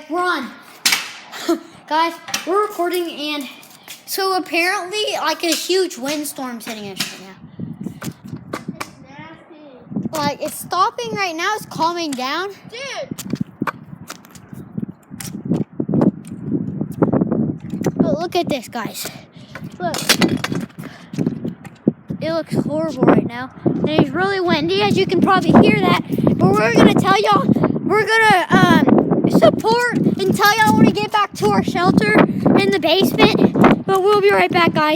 Run. Guys, we're recording, and so apparently, like, a huge windstorm's hitting us right now. It's nasty. Like, it's stopping right now. It's calming down. Dude. But look at this, guys. Look. It looks horrible right now. And it's really windy, as you can probably hear that. But we're going to tell y'all, we're going to support and tell y'all when we get back to our shelter in the basement. But we'll be right back, guys.